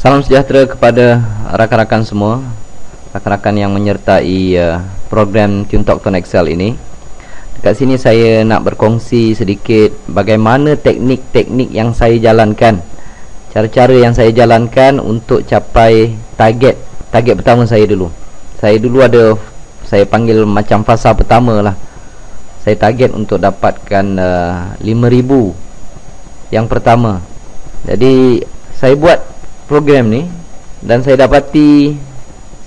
Salam sejahtera kepada rakan-rakan semua, rakan-rakan yang menyertai program TuneTalk Tone Excel ini. Dekat sini saya nak berkongsi sedikit bagaimana teknik-teknik yang saya jalankan, cara-cara yang saya jalankan untuk capai target pertama saya dulu. Saya panggil macam fasa pertama lah. Saya target untuk dapatkan 5,000 yang pertama. Jadi saya buat program ni dan saya dapati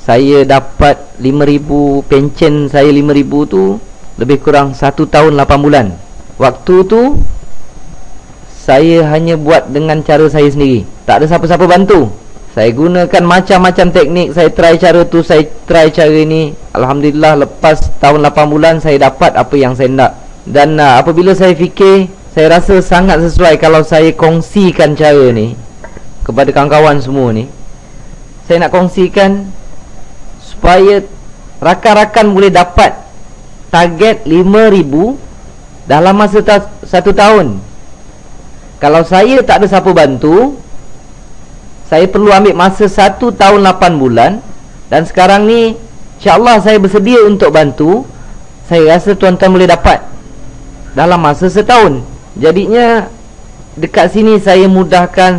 saya dapat 5,000 pencen. Saya 5,000 tu lebih kurang 1 tahun 8 bulan. Waktu tu saya hanya buat dengan cara saya sendiri, tak ada siapa-siapa bantu. Saya gunakan macam-macam teknik. Saya try cara tu, saya try cara ni. Alhamdulillah lepas tahun 8 bulan saya dapat apa yang saya nak. Dan apabila saya fikir, saya rasa sangat sesuai kalau saya kongsikan cara ni kepada kawan-kawan semua ni. Saya nak kongsikan supaya rakan-rakan boleh dapat target 5,000 dalam masa 1 tahun. Kalau saya tak ada siapa bantu, saya perlu ambil masa 1 tahun 8 bulan. Dan sekarang ni insyaAllah saya bersedia untuk bantu. Saya rasa tuan-tuan boleh dapat dalam masa setahun. Jadinya dekat sini saya mudahkan.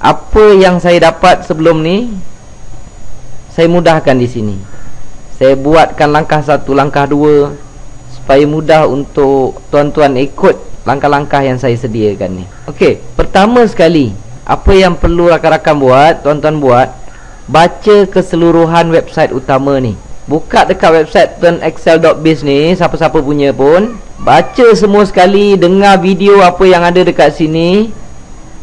Apa yang saya dapat sebelum ni saya mudahkan di sini. Saya buatkan langkah 1, langkah 2 supaya mudah untuk tuan-tuan ikut langkah-langkah yang saya sediakan ni. Okey, pertama sekali apa yang perlu rakan-rakan buat, tuan-tuan buat, baca keseluruhan website utama ni. Buka dekat website tonexcel.biz ni, siapa-siapa punya pun, baca semua sekali, dengar video apa yang ada dekat sini,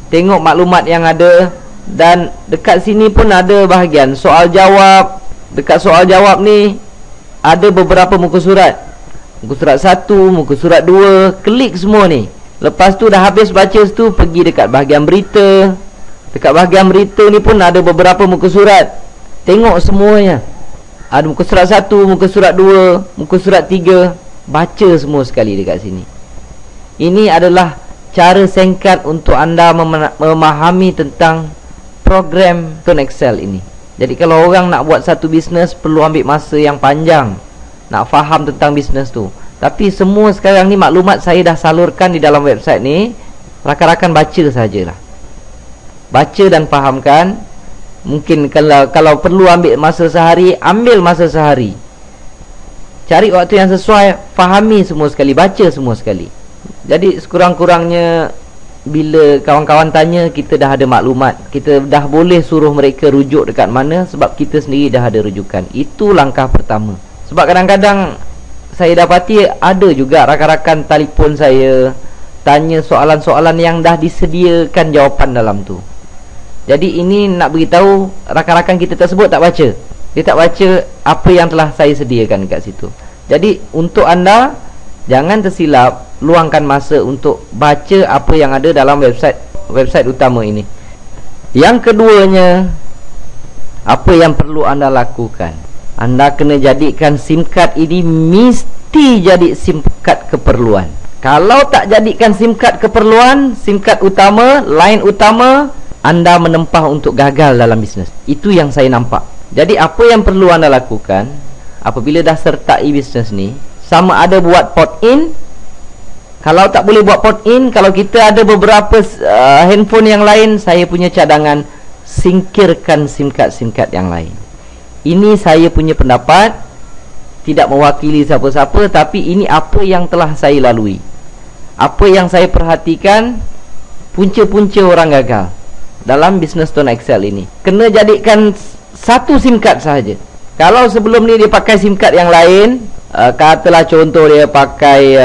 tengok maklumat yang ada. Dan dekat sini pun ada bahagian soal jawab. Dekat soal jawab ni ada beberapa muka surat. Muka surat 1, muka surat 2. Klik semua ni. Lepas tu dah habis baca tu, pergi dekat bahagian berita. Dekat bahagian berita ni pun ada beberapa muka surat. Tengok semuanya. Ada muka surat 1, muka surat 2, muka surat 3. Baca semua sekali dekat sini. Ini adalah cara singkat untuk anda memahami tentang program Tone Excel ini. Jadi kalau orang nak buat satu bisnes, perlu ambil masa yang panjang nak faham tentang bisnes tu. Tapi semua sekarang ni maklumat saya dah salurkan di dalam website ni. Rakan-rakan baca sajalah. Baca dan fahamkan. Mungkin kalau perlu ambil masa sehari, ambil masa sehari. Cari waktu yang sesuai, fahami semua sekali, baca semua sekali. Jadi sekurang-kurangnya bila kawan-kawan tanya, kita dah ada maklumat. Kita dah boleh suruh mereka rujuk dekat mana, sebab kita sendiri dah ada rujukan. Itu langkah pertama. Sebab kadang-kadang saya dapati ada juga rakan-rakan telefon saya, tanya soalan-soalan yang dah disediakan jawapan dalam tu. Jadi ini nak beritahu rakan-rakan kita tersebut tak baca. Dia tak baca apa yang telah saya sediakan dekat situ. Jadi untuk anda, jangan tersilap, luangkan masa untuk baca apa yang ada dalam website utama ini. Yang keduanya, apa yang perlu anda lakukan? Anda kena jadikan SIM card ini mesti jadi SIM card keperluan. Kalau tak jadikan SIM card keperluan, SIM card utama, line utama, anda menempah untuk gagal dalam bisnes. Itu yang saya nampak. Jadi apa yang perlu anda lakukan apabila dah sertai bisnes ni, sama ada buat port in. Kalau tak boleh buat port in, kalau kita ada beberapa handphone yang lain, saya punya cadangan, singkirkan SIM card yang lain. Ini saya punya pendapat, tidak mewakili siapa-siapa, tapi ini apa yang telah saya lalui, apa yang saya perhatikan, punca-punca orang gagal dalam bisnes Tone Excel ini. Kena jadikan satu SIM card sahaja. Kalau sebelum ni dia pakai SIM card yang lain, katalah contoh dia pakai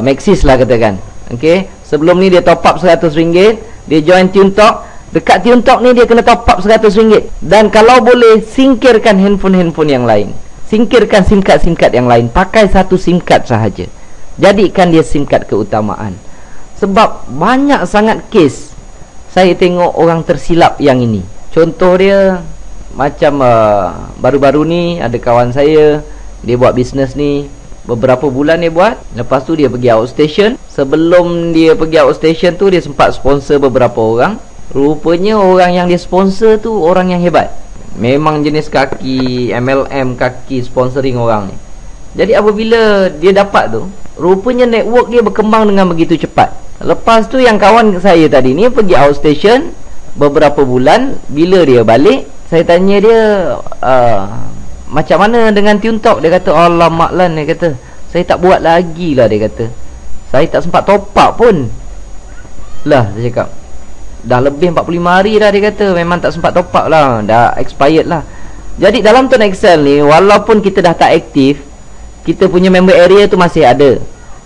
Maxis lah katakan, okay? Sebelum ni dia top up RM100, dia join TuneTalk. Dekat TuneTalk ni dia kena top up RM100. Dan kalau boleh, singkirkan handphone yang lain, singkirkan SIM card yang lain, pakai satu SIM card sahaja. Jadikan dia SIM card keutamaan. Sebab banyak sangat kes saya tengok orang tersilap yang ini. Contoh dia macam baru-baru ni ada kawan saya, dia buat bisnes ni, beberapa bulan dia buat, lepas tu dia pergi outstation. Sebelum dia pergi outstation tu, dia sempat sponsor beberapa orang. Rupanya orang yang dia sponsor tu orang yang hebat. Memang jenis kaki MLM, kaki sponsoring orang ni. Jadi apabila dia dapat tu, rupanya network dia berkembang dengan begitu cepat. Lepas tu yang kawan saya tadi ni pergi outstation beberapa bulan. Bila dia balik, saya tanya dia, macam mana dengan TuneTalk? Dia kata, alamak Lan, dia kata, saya tak buat lagi lah, dia kata. Saya tak sempat top up pun. Lah, saya cakap, dah lebih 45 hari dah, dia kata. Memang tak sempat top up lah, dah expired lah. Jadi dalam Tone Excel ni, walaupun kita dah tak aktif, kita punya member area tu masih ada.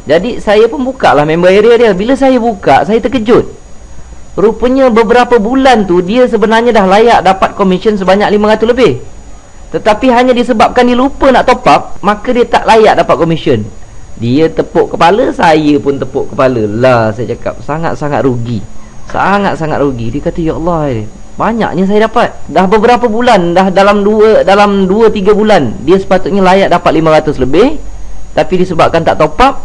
Jadi saya pun buka lah member area dia. Bila saya buka, saya terkejut. Rupanya beberapa bulan tu dia sebenarnya dah layak dapat komisen sebanyak 500 lebih. Tetapi hanya disebabkan dia lupa nak top up, maka dia tak layak dapat komisen. Dia tepuk kepala, saya pun tepuk kepala. Lah, saya cakap, sangat-sangat rugi. Sangat-sangat rugi. Dia kata, ya Allah, banyaknya saya dapat. Dah beberapa bulan, dah dalam 2-3 bulan dia sepatutnya layak dapat 500 lebih, tapi disebabkan tak top up,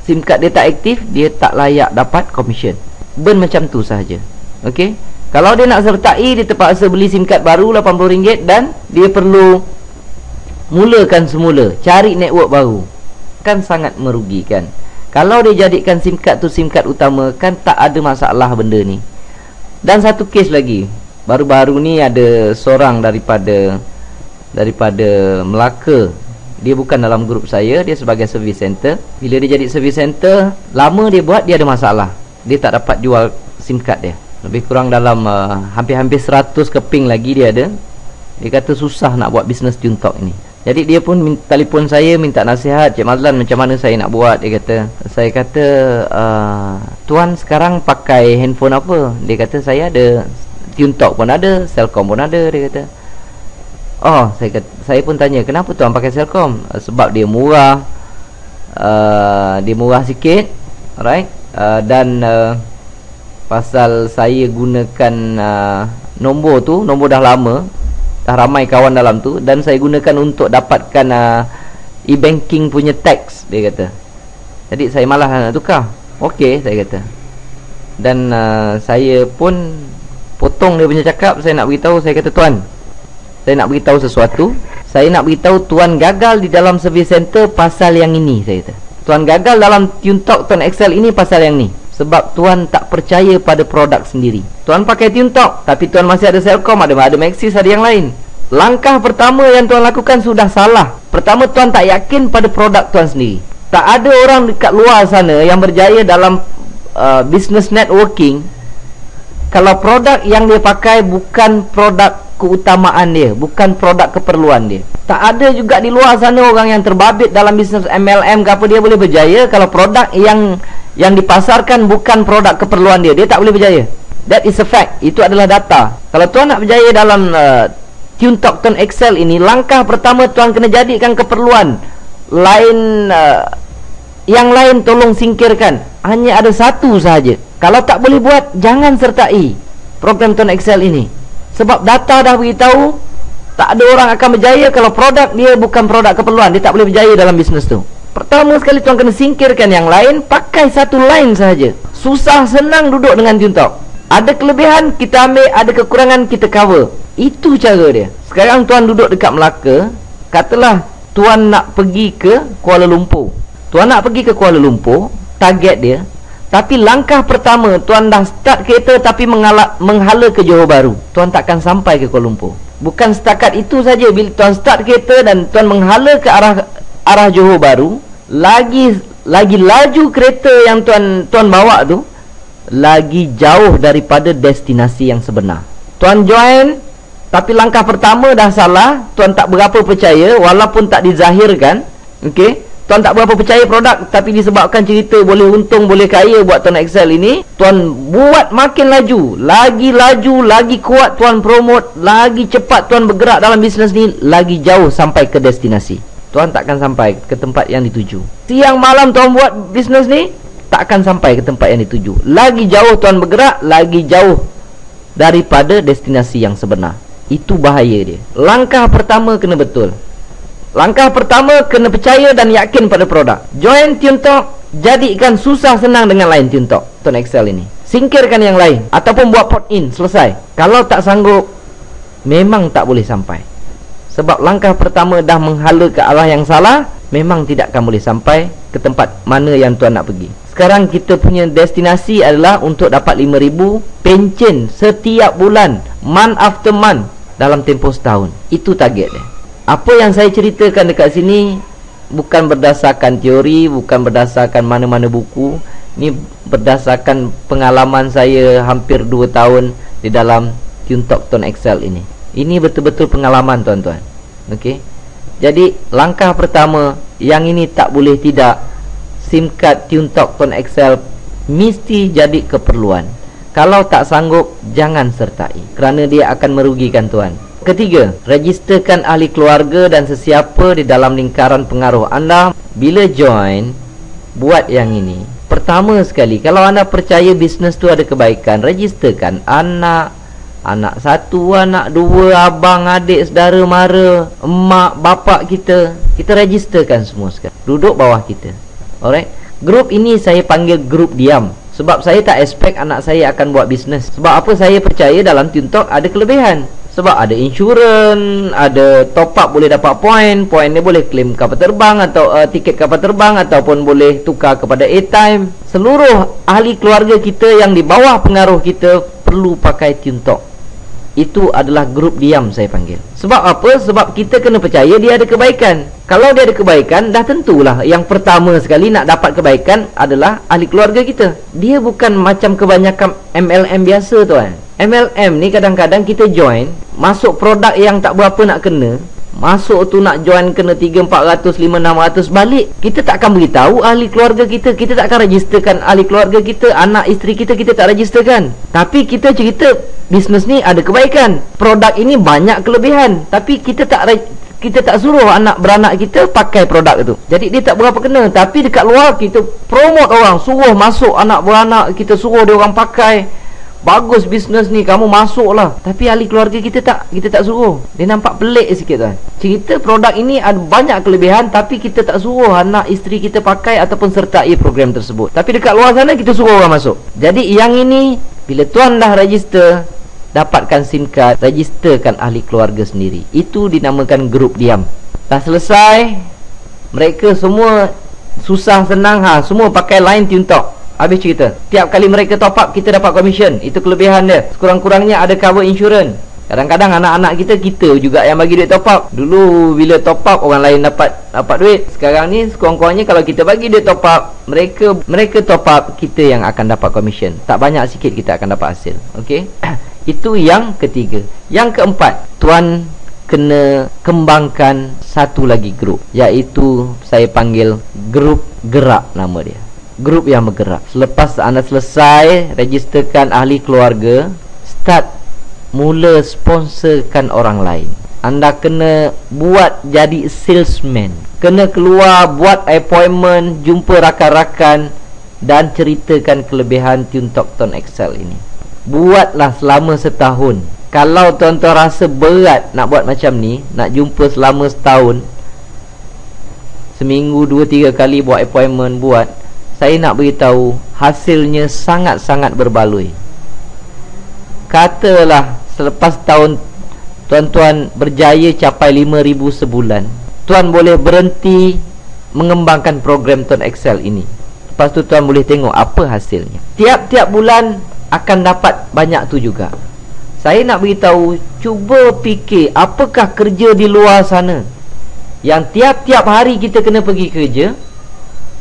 SIM card dia tak aktif, dia tak layak dapat komisen. Macam tu sahaja. Okey. Kalau dia nak sertai, dia terpaksa beli SIM card baru RM80 dan dia perlu mulakan semula, cari network baru. Kan sangat merugikan. Kalau dia jadikan SIM card tu SIM card utama, kan tak ada masalah benda ni. Dan satu kes lagi, baru-baru ni ada seorang daripada Melaka. Dia bukan dalam grup saya, dia sebagai service center. Bila dia jadi service center, lama dia buat, dia ada masalah. Dia tak dapat jual SIM card dia. Lebih kurang dalam hampir-hampir 100 keping lagi dia ada. Dia kata susah nak buat bisnes TuneTalk ini. Jadi dia pun telefon saya, minta nasihat, Cik Mazlan, macam mana saya nak buat. Dia kata, saya kata, tuan sekarang pakai handphone apa? Dia kata, saya ada TuneTalk pun ada, Celcom pun ada. Dia kata, oh, saya pun tanya, kenapa tuan pakai Celcom? Sebab dia murah, dia murah sikit, alright. Dan pasal saya gunakan nombor tu, nombor dah lama, dah ramai kawan dalam tu, dan saya gunakan untuk dapatkan e-banking punya tax, dia kata. Jadi saya malah nak tukar. Okey, saya kata. Dan saya pun potong dia punya cakap. Saya nak beritahu, saya kata, tuan, saya nak beritahu sesuatu. Saya nak beritahu tuan gagal di dalam service center pasal yang ini, saya kata. Tuan gagal dalam TuneTalk Tone Excel ini pasal yang ni. Sebab tuan tak percaya pada produk sendiri. Tuan pakai TuneTalk, tapi tuan masih ada Celcom, ada Maxis, ada yang lain. Langkah pertama yang tuan lakukan sudah salah. Pertama, tuan tak yakin pada produk tuan sendiri. Tak ada orang dekat luar sana yang berjaya dalam business networking kalau produk yang dia pakai bukan produk keutamaan dia, bukan produk keperluan dia. Tak ada juga di luar sana orang yang terbabit dalam bisnes MLM ke apa, dia boleh berjaya kalau produk yang dipasarkan bukan produk keperluan dia. Dia tak boleh berjaya. That is a fact. Itu adalah data. Kalau tuan nak berjaya dalam TuneTalk Tone Excel ini, langkah pertama tuan kena jadikan keperluan. Yang lain tolong singkirkan. Hanya ada satu sahaja. Kalau tak boleh buat, jangan sertai program Tone Excel ini. Sebab data dah beritahu tak ada orang akan berjaya kalau produk dia bukan produk keperluan. Dia tak boleh berjaya dalam bisnes tu. Pertama sekali tuan kena singkirkan yang lain, pakai satu line sahaja. Susah senang duduk dengan TuneTalk. Ada kelebihan kita ambil, ada kekurangan kita cover. Itu cara dia. Sekarang tuan duduk dekat Melaka, katalah tuan nak pergi ke Kuala Lumpur. Tuan nak pergi ke Kuala Lumpur, target dia. Tapi langkah pertama, tuan dah start kereta tapi menghala ke Johor Bahru. Tuan takkan sampai ke Kuala Lumpur. Bukan setakat itu saja. Bila tuan start kereta dan tuan menghala ke arah Johor Bahru, lagi laju kereta yang tuan bawa tu, lagi jauh daripada destinasi yang sebenar. Tuan join, tapi langkah pertama dah salah. Tuan tak berapa percaya, walaupun tak dizahirkan. Okey, tuan tak berapa percaya produk, tapi disebabkan cerita boleh untung, boleh kaya buat Tone Excel ini, tuan buat makin laju, lagi kuat tuan promote, lagi cepat tuan bergerak dalam bisnes ni, lagi jauh sampai ke destinasi. Tuan takkan sampai ke tempat yang dituju. Siang malam tuan buat bisnes ni, tak akan sampai ke tempat yang dituju. Lagi jauh tuan bergerak, lagi jauh daripada destinasi yang sebenar. Itu bahaya dia. Langkah pertama kena betul. Langkah pertama kena percaya dan yakin pada produk. Join TuneTalk, jadikan susah senang dengan line TuneTalk Tone Excel ini. singkirkan yang lain, ataupun buat port in, selesai. Kalau tak sanggup, memang tak boleh sampai. Sebab langkah pertama dah menghala ke arah yang salah, memang tidak akan boleh sampai ke tempat mana yang tuan nak pergi. Sekarang kita punya destinasi adalah untuk dapat 5,000 pencen setiap bulan, month after month, dalam tempoh setahun. Itu target dia. Apa yang saya ceritakan dekat sini bukan berdasarkan teori, bukan berdasarkan mana-mana buku. Ini berdasarkan pengalaman saya hampir 2 tahun di dalam TuneTalk Tone Excel ini. Ini betul-betul pengalaman tuan-tuan. Okey. Jadi langkah pertama, yang ini tak boleh tidak, SIM card TuneTalk Tone Excel mesti jadi keperluan. Kalau tak sanggup, jangan sertai, kerana dia akan merugikan tuan. Ketiga, registerkan ahli keluarga dan sesiapa di dalam lingkaran pengaruh anda. Bila join, buat yang ini. Pertama sekali, kalau anda percaya bisnes tu ada kebaikan, registerkan anak, anak satu, anak dua, abang, adik, saudara mara, emak, bapak kita. Kita registerkan semua sekarang. Duduk bawah kita. Alright. Grup ini saya panggil grup diam. Sebab saya tak expect anak saya akan buat bisnes. Sebab apa? Saya percaya dalam TuneTalk ada kelebihan. Sebab ada insurans, ada top up boleh dapat poin. Poin ni boleh claim kapal terbang atau tiket kapal terbang, ataupun boleh tukar kepada airtime. Seluruh ahli keluarga kita yang di bawah pengaruh kita perlu pakai TuneTalk. Itu adalah grup diam saya panggil. Sebab apa? Sebab kita kena percaya dia ada kebaikan. Kalau dia ada kebaikan, dah tentulah yang pertama sekali nak dapat kebaikan adalah ahli keluarga kita. Dia bukan macam kebanyakan MLM biasa tuan. MLM ni kadang-kadang kita join, masuk produk yang tak berapa nak kena, masuk tu nak join kena 3, 400, 5, 600, balik. Kita tak akan beritahu ahli keluarga kita. Kita tak akan registerkan ahli keluarga kita. Anak isteri kita, kita tak registerkan. Tapi kita cerita bisnes ni ada kebaikan, produk ini banyak kelebihan. Tapi kita tak suruh anak beranak kita pakai produk itu. Jadi dia tak berapa kena. Tapi dekat luar kita promote orang, suruh masuk anak beranak kita, suruh dia orang pakai. Bagus bisnes ni, kamu masuklah. Tapi ahli keluarga kita tak suruh. Dia nampak pelik sikit tuan. Cerita produk ini ada banyak kelebihan, tapi kita tak suruh anak isteri kita pakai ataupun sertai program tersebut. Tapi dekat luar sana kita suruh orang masuk. Jadi yang ini, bila tuan dah register, dapatkan SIM card, registerkan ahli keluarga sendiri. Itu dinamakan grup diam. Dah selesai, mereka semua susah senang semua pakai line TuneTalk. Habis cerita. Tiap kali mereka top up, kita dapat commission. Itu kelebihan dia. Sekurang-kurangnya ada cover insurans. Kadang-kadang anak-anak kita juga yang bagi duit top up. Dulu bila top up, orang lain dapat duit. Sekarang ni sekurang-kurangnya kalau kita bagi duit top up, mereka top up, kita yang akan dapat commission. Tak banyak sikit kita akan dapat hasil. Okey. Itu yang ketiga. Yang keempat, tuan kena kembangkan satu lagi grup, iaitu saya panggil grup gerak nama dia. Grup yang bergerak. Selepas anda selesai registerkan ahli keluarga, start mula sponsorkan orang lain. Anda kena buat jadi salesman, kena keluar, buat appointment, jumpa rakan-rakan dan ceritakan kelebihan TuneTalk Tone Excel ini. Buatlah selama setahun. Kalau tuan-tuan rasa berat nak buat macam ni, nak jumpa selama setahun, seminggu 2-3 kali buat appointment, saya nak beritahu, hasilnya sangat-sangat berbaloi. Katalah selepas tahun tuan-tuan berjaya capai 5,000 sebulan, tuan boleh berhenti mengembangkan program Tone Excel ini. Lepas tu tuan boleh tengok apa hasilnya. Tiap-tiap bulan akan dapat banyak tu juga. Saya nak beritahu, cuba fikir apakah kerja di luar sana yang tiap-tiap hari kita kena pergi kerja.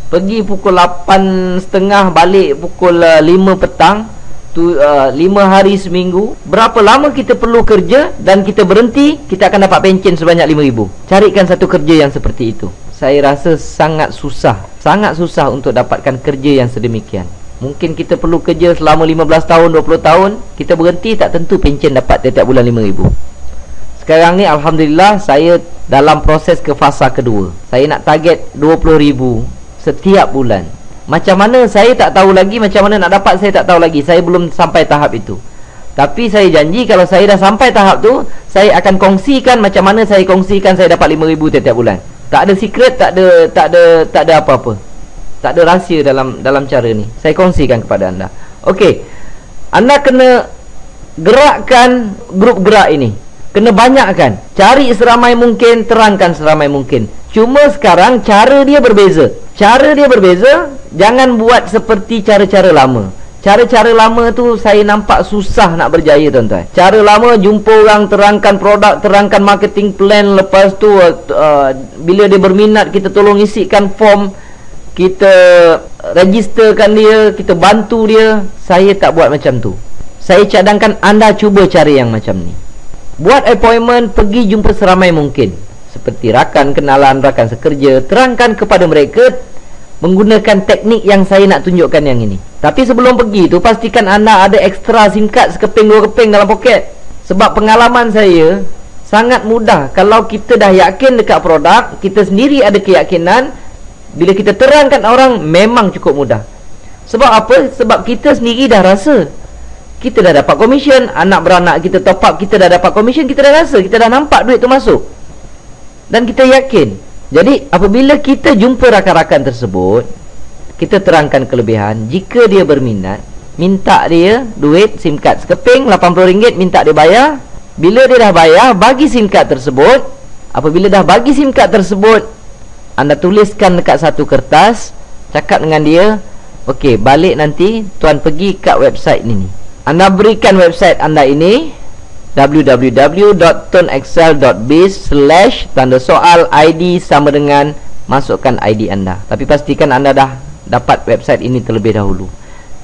Pergi pukul 8.30, balik pukul 5 petang, 5 hari seminggu. Berapa lama kita perlu kerja dan kita berhenti, kita akan dapat pencen sebanyak 5,000. Carikan satu kerja yang seperti itu. Saya rasa sangat susah untuk dapatkan kerja yang sedemikian. Mungkin kita perlu kerja selama 15 tahun, 20 tahun, kita berhenti, tak tentu pencen dapat tiap bulan 5,000. Sekarang ni Alhamdulillah, saya dalam proses ke fasa kedua. Saya nak target 20,000 setiap bulan. Macam mana saya tak tahu lagi, macam mana nak dapat saya tak tahu lagi. Saya belum sampai tahap itu. Tapi saya janji kalau saya dah sampai tahap tu, saya akan kongsikan macam mana saya kongsikan saya dapat 5,000 tiap bulan. Tak ada secret, tak ada apa-apa. Tak ada rahsia dalam cara ni. Saya kongsikan kepada anda. Okey, Anda kena gerakkan grup gerak ini, kena banyakkan, cari seramai mungkin, terangkan seramai mungkin. Cuma sekarang cara dia berbeza. Cara dia berbeza. Jangan buat seperti cara-cara lama. Cara-cara lama tu saya nampak susah nak berjaya, tuan-tuan. Cara lama jumpa orang, terangkan produk, terangkan marketing plan. Lepas tu bila dia berminat, kita tolong isikan form, kita registerkan dia, kita bantu dia. Saya tak buat macam tu. Saya cadangkan anda cuba cara yang macam ni. Buat appointment, pergi jumpa seramai mungkin, seperti rakan kenalan, rakan sekerja. Terangkan kepada mereka menggunakan teknik yang saya nak tunjukkan yang ini. Tapi sebelum pergi tu, pastikan anda ada ekstra SIM card sekeping dua keping dalam poket. Sebab pengalaman saya, sangat mudah kalau kita dah yakin dekat produk, kita sendiri ada keyakinan, bila kita terangkan orang, memang cukup mudah. Sebab apa? Sebab kita sendiri dah rasa. Kita dah dapat komisen, anak beranak kita top up, kita dah dapat komisen, kita dah rasa, kita dah nampak duit tu masuk, dan kita yakin. Jadi apabila kita jumpa rakan-rakan tersebut, kita terangkan kelebihan. Jika dia berminat, minta dia duit SIM card sekeping RM80, minta dia bayar. Bila dia dah bayar, bagi SIM card tersebut. Apabila dah bagi SIM card tersebut, anda tuliskan dekat satu kertas, cakap dengan dia, okey, balik nanti tuan pergi kat website ni. Anda berikan website anda ini, www.tonexcel.biz/ID sama dengan masukkan ID anda. Tapi pastikan anda dah dapat website ini terlebih dahulu.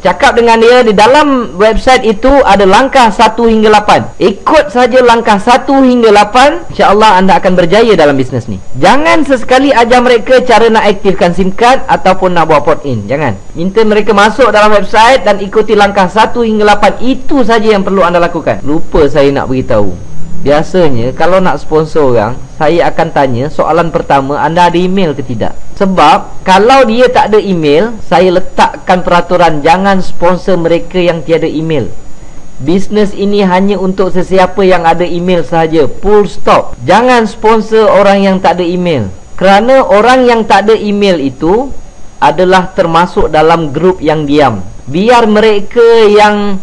Cakap dengan dia, di dalam website itu ada langkah 1 hingga 8. Ikut saja langkah 1 hingga 8, insya-Allah anda akan berjaya dalam bisnes ni. Jangan sesekali ajar mereka cara nak aktifkan SIM card ataupun nak buat port in. Jangan. Minta mereka masuk dalam website dan ikuti langkah 1 hingga 8. Itu saja yang perlu anda lakukan. Lupa saya nak beritahu. Biasanya kalau nak sponsor orang, saya akan tanya soalan pertama, anda ada email ke tidak? Sebab kalau dia tak ada email, saya letakkan peraturan, jangan sponsor mereka yang tiada email. Bisnes ini hanya untuk sesiapa yang ada email sahaja. Full stop. Jangan sponsor orang yang tak ada email. Kerana orang yang tak ada email itu adalah termasuk dalam grup yang diam. Biar mereka yang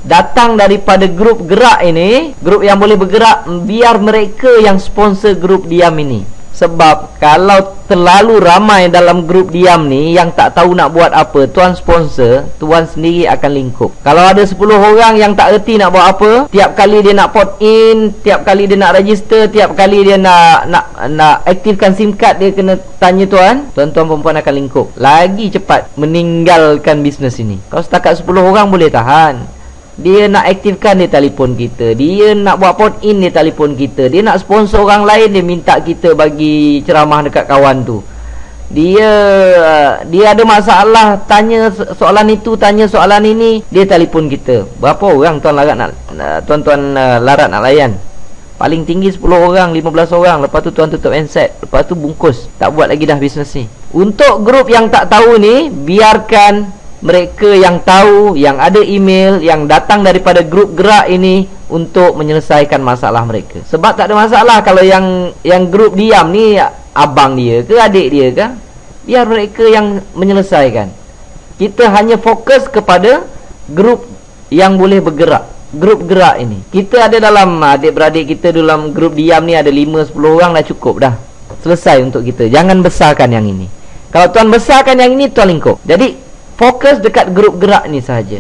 datang daripada grup gerak ini, grup yang boleh bergerak, biar mereka yang sponsor grup diam ini. Sebab kalau terlalu ramai dalam grup diam ni yang tak tahu nak buat apa, tuan sponsor, tuan sendiri akan lingkup. Kalau ada 10 orang yang tak erti nak buat apa, tiap kali dia nak port in, tiap kali dia nak register, tiap kali dia nak aktifkan SIM card, dia kena tanya tuan-tuan perempuan akan lingkup. Lagi cepat meninggalkan bisnes ini. Kalau setakat 10 orang boleh tahan. Dia nak aktifkan, dia telefon kita. Dia nak buat port in, dia telefon kita. Dia nak sponsor orang lain, dia minta kita bagi ceramah dekat kawan tu. Dia ada masalah, tanya soalan itu, tanya soalan ini, dia telefon kita. Berapa orang tuan-tuan larat nak layan? Paling tinggi 10 orang, 15 orang. Lepas tu tuan tutup handset, lepas tu bungkus, tak buat lagi dah bisnes ni. Untuk grup yang tak tahu ni, biarkan mereka yang tahu, yang ada email, yang datang daripada grup gerak ini untuk menyelesaikan masalah mereka. Sebab tak ada masalah kalau yang grup diam ni abang dia ke adik dia ke, biar mereka yang menyelesaikan. Kita hanya fokus kepada grup yang boleh bergerak, grup gerak ini. Kita ada dalam adik-beradik kita dalam grup diam ni ada 5-10 orang dah cukup dah. Selesai untuk kita. Jangan besarkan yang ini. Kalau tuan besarkan yang ini, tuan lingkup. Jadi fokus dekat grup gerak ni sahaja.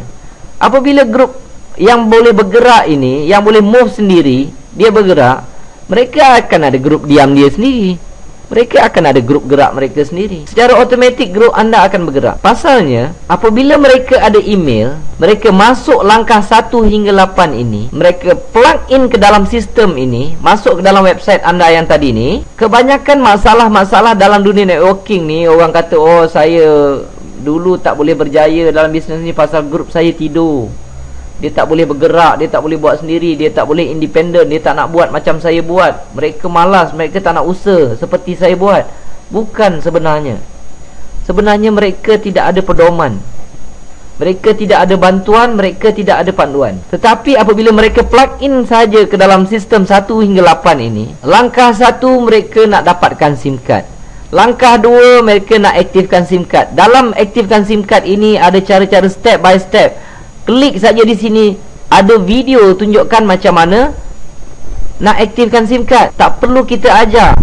Apabila grup yang boleh bergerak ini, yang boleh move sendiri, dia bergerak, mereka akan ada grup diam dia sendiri. Mereka akan ada grup gerak mereka sendiri. Secara automatik grup anda akan bergerak. Pasalnya, apabila mereka ada email, mereka masuk langkah 1 hingga 8 ini, mereka plug in ke dalam sistem ini, masuk ke dalam website anda yang tadi ni. Kebanyakan masalah-masalah dalam dunia networking ni, orang kata, oh saya dulu tak boleh berjaya dalam bisnes ni pasal grup saya tidur. Dia tak boleh bergerak, dia tak boleh buat sendiri, dia tak boleh independen, dia tak nak buat macam saya buat. Mereka malas, mereka tak nak usaha seperti saya buat. Bukan sebenarnya. Sebenarnya mereka tidak ada pedoman. Mereka tidak ada bantuan, mereka tidak ada panduan. Tetapi apabila mereka plug in saja ke dalam sistem 1 hingga 8 ini, langkah 1 mereka nak dapatkan SIM card. Langkah 2, mereka nak aktifkan SIM card. Dalam aktifkan SIM card ini ada cara-cara step by step. Klik saja di sini, ada video tunjukkan macam mana nak aktifkan SIM card. Tak perlu kita ajar,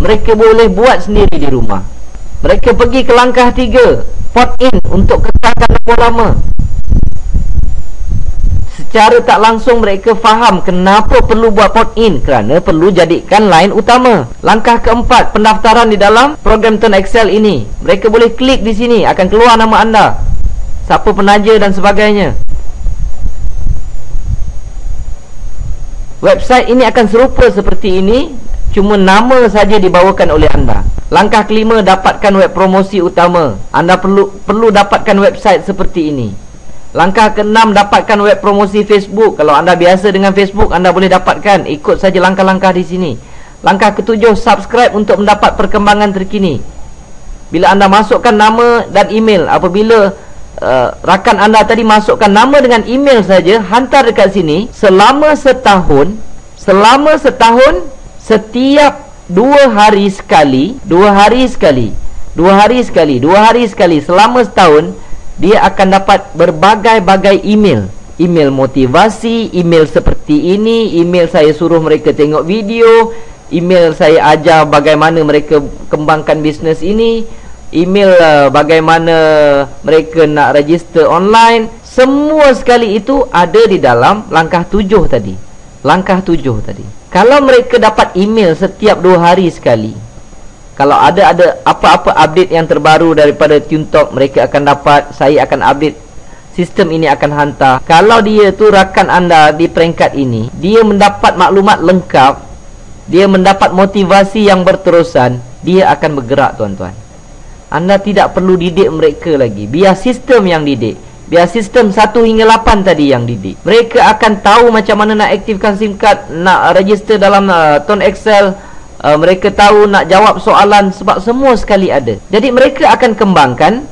mereka boleh buat sendiri di rumah. Mereka pergi ke langkah 3, port in untuk kekalkan nombor lama. Secara tak langsung mereka faham kenapa perlu buat port in, kerana perlu jadikan line utama. Langkah keempat, pendaftaran di dalam program Tone Excel ini. Mereka boleh klik di sini, akan keluar nama anda, siapa penaja dan sebagainya. Website ini akan serupa seperti ini, cuma nama saja dibawakan oleh anda. Langkah kelima, dapatkan web promosi utama. Anda perlu dapatkan website seperti ini. Langkah keenam, dapatkan web promosi Facebook. Kalau anda biasa dengan Facebook, anda boleh dapatkan. Ikut saja langkah-langkah di sini. Langkah ketujuh, subscribe untuk mendapat perkembangan terkini. Bila anda masukkan nama dan email, apabila rakan anda tadi masukkan nama dengan email saja, hantar dekat sini. Selama setahun, setiap 2 hari sekali, selama setahun, dia akan dapat berbagai-bagai email. Email motivasi, email seperti ini, email saya suruh mereka tengok video, email saya ajar bagaimana mereka kembangkan bisnes ini, email bagaimana mereka nak register online. Semua sekali itu ada di dalam langkah 7 tadi. Kalau mereka dapat email setiap 2 hari sekali, kalau ada apa-apa update yang terbaru daripada TuneTalk, mereka akan dapat. Saya akan update, sistem ini akan hantar. Kalau dia tu rakan anda di peringkat ini, dia mendapat maklumat lengkap, dia mendapat motivasi yang berterusan, dia akan bergerak, tuan-tuan. Anda tidak perlu didik mereka lagi, biar sistem yang didik. Biar sistem 1 hingga 8 tadi yang didik. Mereka akan tahu macam mana nak aktifkan SIM card, nak register dalam Tone Excel. Mereka tahu nak jawab soalan, sebab semua sekali ada. Jadi mereka akan kembangkan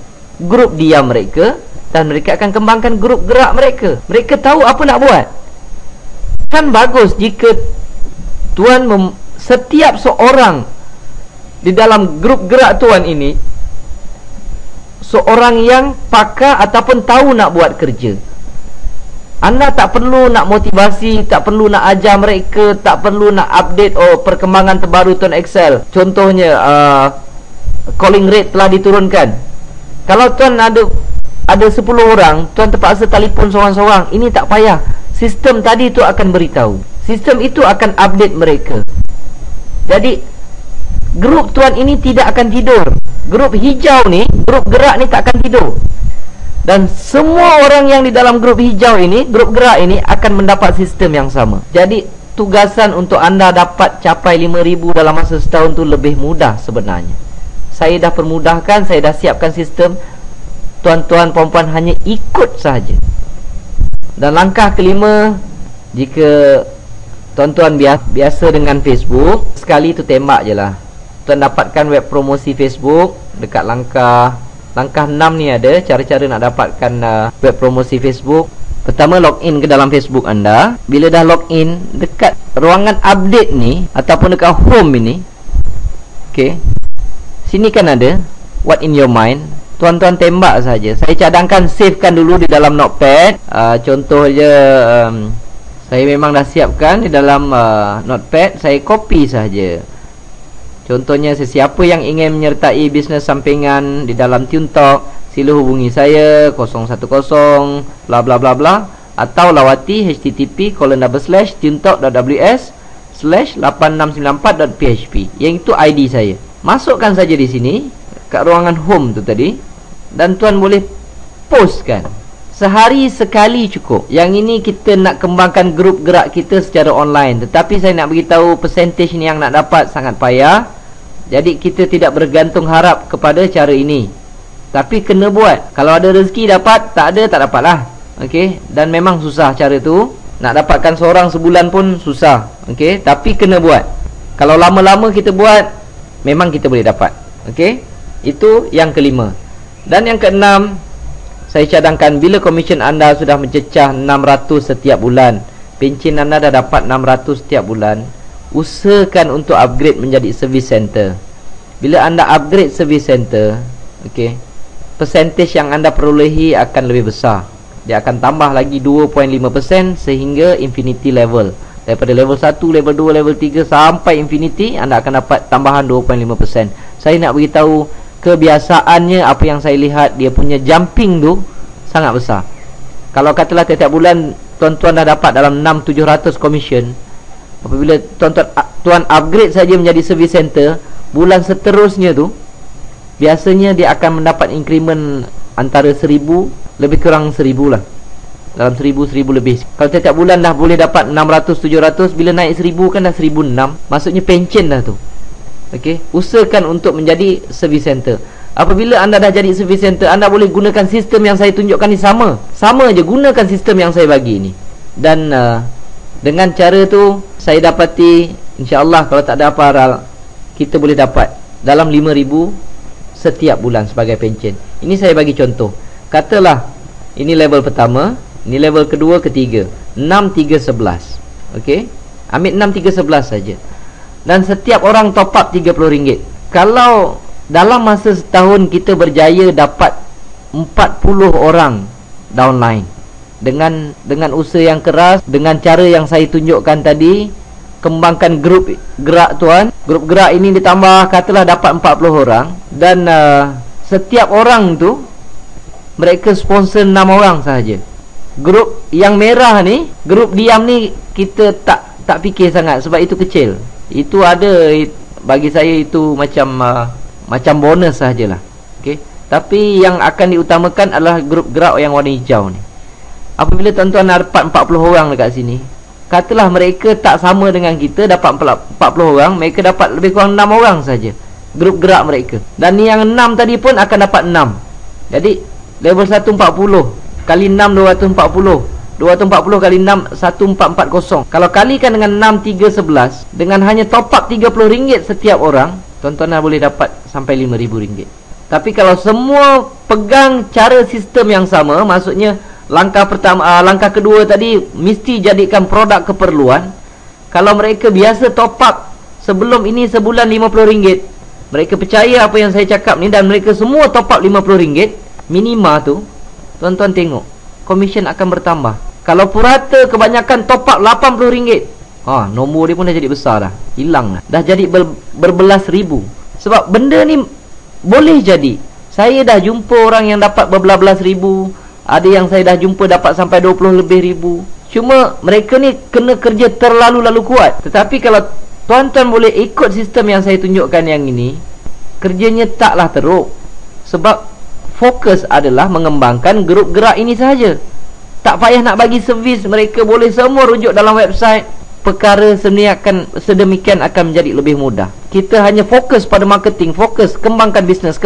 grup diam mereka, dan mereka akan kembangkan grup gerak mereka. Mereka tahu apa nak buat. Kan bagus jika tuan setiap seorang di dalam grup gerak tuan ini seorang yang pakar ataupun tahu nak buat kerja. Anda tak perlu nak motivasi, tak perlu nak ajar mereka, tak perlu nak update perkembangan terbaru Tone Excel. Contohnya calling rate telah diturunkan. Kalau tuan ada 10 orang, tuan terpaksa telefon seorang-seorang, ini tak payah. Sistem tadi tu akan beritahu. Sistem itu akan update mereka. Jadi grup tuan ini tidak akan tidur. Grup hijau ni, grup gerak ni tak akan tidur. Dan semua orang yang di dalam grup hijau ini, grup gerak ini, akan mendapat sistem yang sama. Jadi tugasan untuk anda dapat capai 5,000 dalam masa setahun tu lebih mudah sebenarnya. Saya dah permudahkan, saya dah siapkan sistem. Tuan-tuan puan-puan hanya ikut saja. Dan langkah kelima, jika tuan-tuan biasa dengan Facebook, sekali tu tembak je lah. Tuan dapatkan web promosi Facebook dekat langkah 6 ni ada cara-cara nak dapatkan web promosi Facebook. Pertama, login ke dalam Facebook anda. Bila dah login, dekat ruangan update ni ataupun dekat home ini, okey, sini kan ada what in your mind. Tuan-tuan tembak saja. Saya cadangkan savekan dulu di dalam notepad. Contoh je, saya memang dah siapkan di dalam notepad. Saya copy saja. Contohnya, sesiapa yang ingin menyertai bisnes sampingan di dalam TuneTalk, sila hubungi saya 010 bla bla bla bla, atau lawati http://tuntalk.ws/8694.php. Yang itu ID saya. Masukkan saja di sini kat ruangan home tu tadi, dan tuan boleh postkan. Sehari sekali cukup. Yang ini kita nak kembangkan grup gerak kita secara online. Tetapi saya nak beritahu, percentage ni yang nak dapat sangat payah. Jadi kita tidak bergantung harap kepada cara ini. Tapi kena buat. Kalau ada rezeki dapat, tak ada tak dapatlah. Okey, dan memang susah cara tu. Nak dapatkan seorang sebulan pun susah. Okey, tapi kena buat. Kalau lama-lama kita buat, memang kita boleh dapat. Okey, itu yang kelima. Dan yang keenam, saya cadangkan bila komisen anda sudah mencecah 600 setiap bulan, pencen anda dah dapat 600 setiap bulan, usahakan untuk upgrade menjadi service center. Bila anda upgrade service center, okey, percentage yang anda perolehi akan lebih besar. dia akan tambah lagi 2.5% sehingga infinity level. Daripada level 1, level 2, level 3 sampai infinity, anda akan dapat tambahan 2.5%. Saya nak beritahu kebiasaannya, apa yang saya lihat, dia punya jumping tu sangat besar. Kalau katalah tiap-tiap bulan tuan-tuan dah dapat dalam 6-700 commission, apabila tuan upgrade saja menjadi service center, bulan seterusnya tu biasanya dia akan mendapat increment antara 1000 lebih kurang 1000 lah. Dalam 1000 lebih. Kalau tiap-tiap bulan dah boleh dapat 600-700, bila naik 1000 kan dah 1006. Maksudnya pencen dah tu. Okey, usahakan untuk menjadi service center. Apabila anda dah jadi service center, anda boleh gunakan sistem yang saya tunjukkan ni. Sama je, gunakan sistem yang saya bagi ni. Dan dengan cara tu saya dapati, insya-Allah kalau tak ada apa hal, kita boleh dapat dalam 5000 setiap bulan sebagai pencen. Ini saya bagi contoh. Katalah ini level pertama, ini level kedua, ketiga, 6, 3, 11. Okey, ambil 6, 3, 11 saja. Dan setiap orang top up RM30. Kalau dalam masa setahun kita berjaya dapat 40 orang downline dengan usaha yang keras, dengan cara yang saya tunjukkan tadi, kembangkan grup gerak tuan. Grup gerak ini ditambah, katalah dapat 40 orang, dan setiap orang tu mereka sponsor 6 orang sahaja. Grup yang merah ni, grup diam ni, kita tak fikir sangat sebab itu kecil. Itu ada, bagi saya itu macam bonus sahajalah. Okey. Tapi yang akan diutamakan adalah grup gerak yang warna hijau ni. Apabila tuan-tuan dapat 40 orang dekat sini, katalah mereka tak sama dengan kita, dapat 40 orang, mereka dapat lebih kurang 6 orang saja grup gerak mereka. Dan yang 6 tadi pun akan dapat 6. Jadi level 1 40 kali 6 240. 240 kali 6 1440. Kalau kalikan dengan 6, 3, 11, dengan hanya top up RM30 setiap orang, tuan-tuan boleh dapat sampai RM5,000. Tapi kalau semua pegang cara sistem yang sama, maksudnya langkah pertama, langkah kedua tadi mesti jadikan produk keperluan. Kalau mereka biasa top up sebelum ini sebulan RM50, mereka percaya apa yang saya cakap ni, dan mereka semua top up RM50 minima tu, tuan-tuan tengok komisen akan bertambah. Kalau purata kebanyakan top up RM80, nombor dia pun dah jadi besar dah, hilang dah jadi berbelas ribu. Sebab benda ni boleh jadi. Saya dah jumpa orang yang dapat berbelas-belas ribu, ada yang saya dah jumpa dapat sampai 20 lebih ribu. Cuma mereka ni kena kerja terlalu kuat. Tetapi kalau tuan-tuan boleh ikut sistem yang saya tunjukkan yang ini, kerjanya taklah teruk. Sebab fokus adalah mengembangkan grup gerak ini sahaja. Tak payah nak bagi servis, mereka boleh semua rujuk dalam website. Perkara sedemikian akan menjadi lebih mudah. Kita hanya fokus pada marketing, fokus kembangkan bisnes.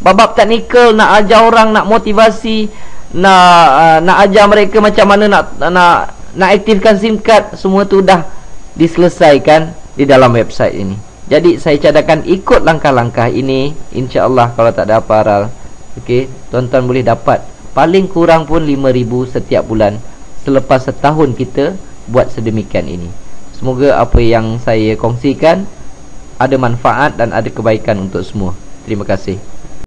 Bab teknikal, nak ajar orang, nak motivasi, nak ajar mereka macam mana nak aktifkan SIM card, semua tu dah diselesaikan di dalam website ini. Jadi saya cadangkan ikut langkah-langkah ini, insya-Allah kalau tak ada apa hal, okey, tuan-tuan boleh dapat paling kurang pun 5,000 setiap bulan selepas setahun kita buat sedemikian ini. Semoga apa yang saya kongsikan ada manfaat dan ada kebaikan untuk semua. Terima kasih.